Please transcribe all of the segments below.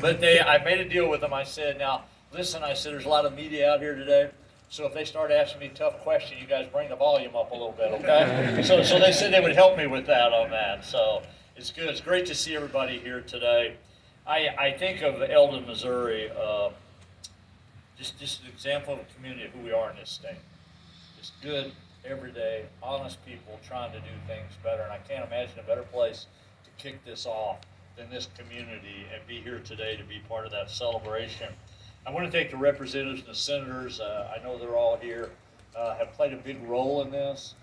But I made a deal with them. I said, now, listen, I said, there's a lot of media out here today. So if they start asking me tough questions, you guys bring the volume up a little bit, okay? So they said they would help me with that on that. So it's good. It's great to see everybody here today. I think of Eldon, Missouri, just an example of a community of who we are in this state. Just good, everyday, honest people trying to do things better. And I can't imagine a better place to kick this off than this community and be here today to be part of that celebration. I want to thank the representatives and the senators. I know they're all here, have played a big role in this,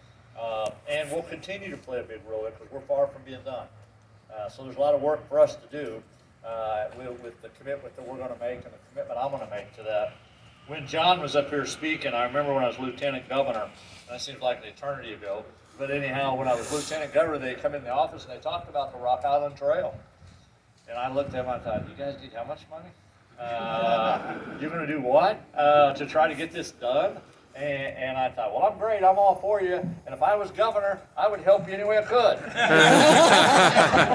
and will continue to play a big role in it because we're far from being done. So there's a lot of work for us to do with the commitment that we're going to make and the commitment I'm going to make to that. When John was up here speaking, I remember when I was lieutenant governor, and that seems like an eternity ago, but anyhow, when I was lieutenant governor, they come in the office and they talked about the Rock Island Trail. And I looked at them and I thought, you guys need how much money? You're going to do what to try to get this done? And I thought, well, I'm great. I'm all for you. And if I was governor, I would help you any way I could.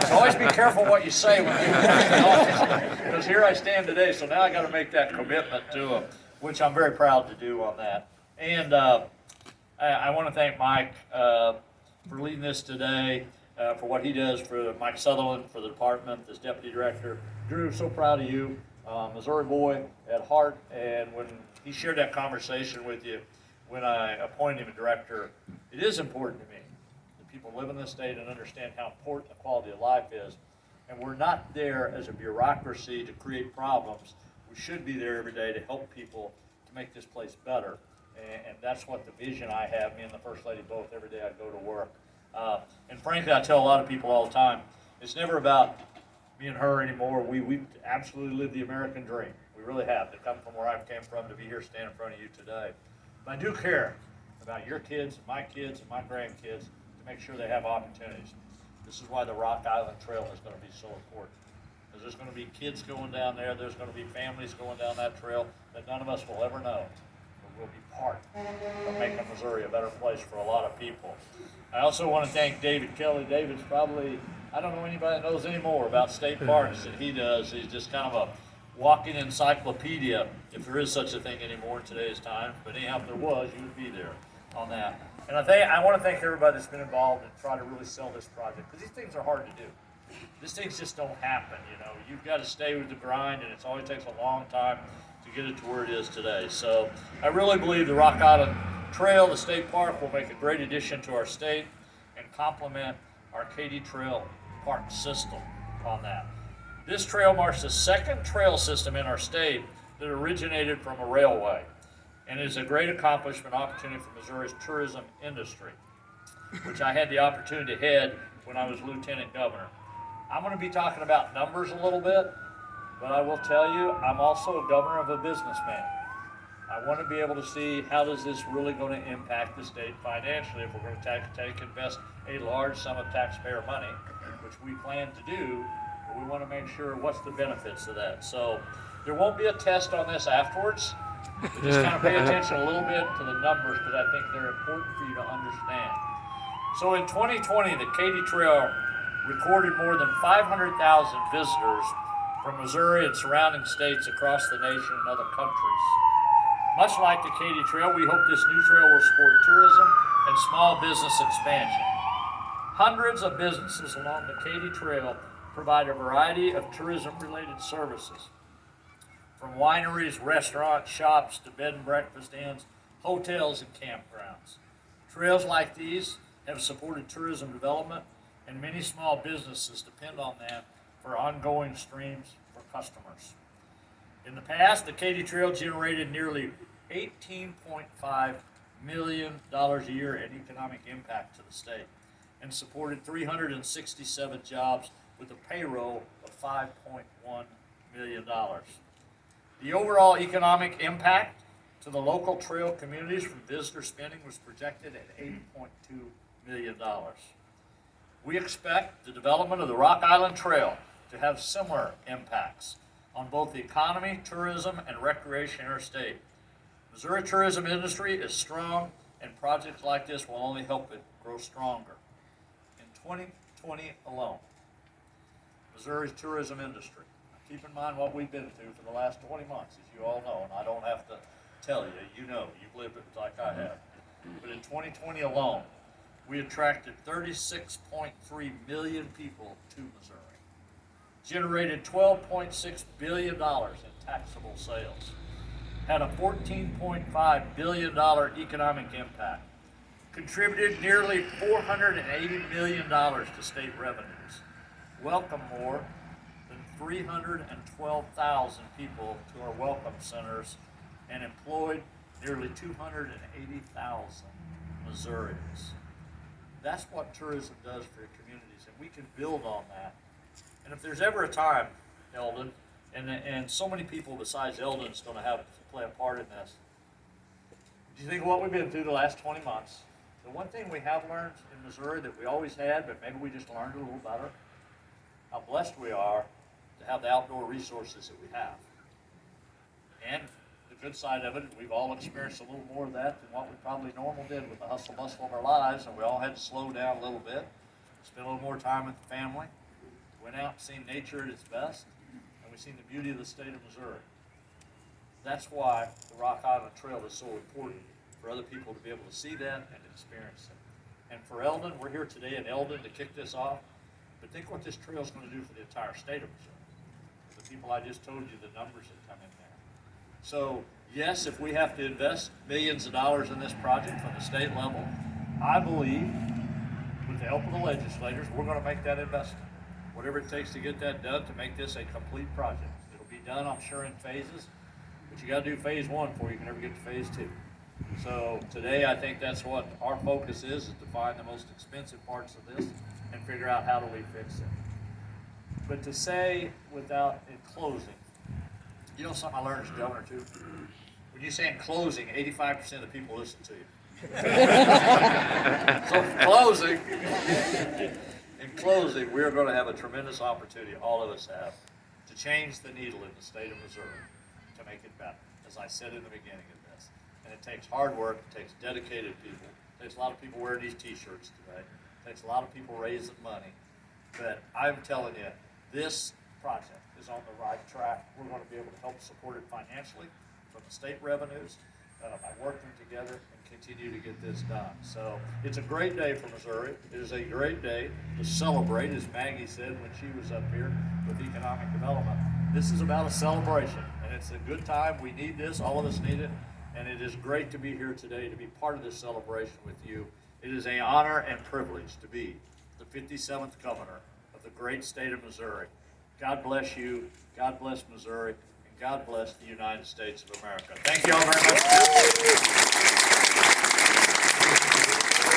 So always be careful what you say when you get in office. Because here I stand today, so now I got to make that commitment to them, which I'm very proud to do on that. And I want to thank Mike for leading this today, for what he does for Mike Sutherland, for the department, as deputy director. Drew, so proud of you. Missouri boy at heart, and when he shared that conversation with you, when I appointed him a director, it is important to me that people live in this state and understand how important the quality of life is. And we're not there as a bureaucracy to create problems. We should be there every day to help people to make this place better. And that's what the vision I have, me and the First Lady both, every day I go to work. And frankly, I tell a lot of people all the time, it's never about me and her anymore. We absolutely live the American dream. We really have, to come from where I came from, to be here standing in front of you today. But I do care about your kids, and my grandkids, to make sure they have opportunities. This is why the Rock Island Trail is going to be so important. Because there's going to be kids going down there, there's going to be families going down that trail that none of us will ever know. But we'll be part of making Missouri a better place for a lot of people. I also want to thank David Kelly. David's probably, I don't know anybody that knows any more about state parks than he does. He's just kind of a walking encyclopedia, if there is such a thing anymore in today's time. But anyhow, if there was, you would be there on that. And I want to thank everybody that's been involved and try to really sell this project, because these things are hard to do. These things just don't happen, you know. You've got to stay with the grind, and it always takes a long time to get it to where it is today. So I really believe the Rock Island Trail, the state park, will make a great addition to our state and complement our Katy Trail park system on that. This trail marks the second trail system in our state that originated from a railway, and is a great accomplishment opportunity for Missouri's tourism industry, which I had the opportunity to head when I was lieutenant governor. I'm going to be talking about numbers a little bit, but I will tell you, I'm also a governor of a businessman. I want to be able to see how does this really going to impact the state financially if we're going to invest a large sum of taxpayer money, which we plan to do. But we want to make sure what's the benefits of that. So there won't be a test on this afterwards. But just kind of pay attention a little bit to the numbers, because I think they're important for you to understand. So in 2020, the Katy Trail recorded more than 500,000 visitors from Missouri and surrounding states across the nation and other countries. Much like the Katy Trail, we hope this new trail will support tourism and small business expansion. Hundreds of businesses along the Katy Trail provide a variety of tourism-related services, from wineries, restaurants, shops, to bed and breakfast inns, hotels, and campgrounds. Trails like these have supported tourism development, and many small businesses depend on them for ongoing streams for customers. In the past, the Katy Trail generated nearly $18.5 million a year in economic impact to the state, and supported 367 jobs with a payroll of $5.1 million. The overall economic impact to the local trail communities from visitor spending was projected at $8.2 million. We expect the development of the Rock Island Trail to have similar impacts on both the economy, tourism, and recreation in our state. Missouri tourism industry is strong, and projects like this will only help it grow stronger. In 2020 alone, Missouri's tourism industry keep in mind what we've been through for the last 20 months, as you all know, and I don't have to tell you, you know, you've lived it like I have. But in 2020 alone, we attracted 36.3 million people to Missouri, generated $12.6 billion in taxable sales, had a $14.5 billion economic impact, contributed nearly $480 million to state revenues, welcomed more than 312,000 people to our welcome centers, and employed nearly 280,000 Missourians. That's what tourism does for your communities, and we can build on that. And if there's ever a time, Eldon, and so many people besides Eldon is going to have to play a part in this, do you think of what we've been through the last 20 months? The one thing we have learned in Missouri that we always had, but maybe we just learned a little better, how blessed we are to have the outdoor resources that we have. And the good side of it, we've all experienced a little more of that than what we probably normally did with the hustle bustle of our lives, and we all had to slow down a little bit, spend a little more time with the family, went out and seen nature at its best, and we've seen the beauty of the state of Missouri. That's why the Rock Island Trail is so important, for other people to be able to see that and experience it. And for Eldon, we're here today in Eldon to kick this off, but think what this trail is going to do for the entire state of Missouri. The people I just told you, the numbers that come in there. So yes, if we have to invest millions of dollars in this project from the state level, I believe with the help of the legislators, we're going to make that investment. Whatever it takes to get that done, to make this a complete project. It'll be done, I'm sure, in phases, but you got to do phase one before you can ever get to phase two. So today, I think that's what our focus is to find the most expensive parts of this and figure out how do we fix it. But to say without, in closing, you know something I learned as governor too? When you say in closing, 85% of the people listen to you. So in closing, we're going to have a tremendous opportunity, all of us have, to change the needle in the state of Missouri to make it better, as I said in the beginning of this. And it takes hard work, it takes dedicated people, it takes a lot of people wearing these t-shirts today, it takes a lot of people raising money. But I'm telling you, this project is on the right track. We're going to be able to help support it financially from the state revenues by working together and continue to get this done. So it's a great day for Missouri. It is a great day to celebrate, as Maggie said when she was up here with economic development. This is about a celebration, and it's a good time. We need this. All of us need it. And it is great to be here today to be part of this celebration with you. It is an honor and privilege to be the 57th governor of the great state of Missouri. God bless you, God bless Missouri, and God bless the United States of America. Thank you all very much.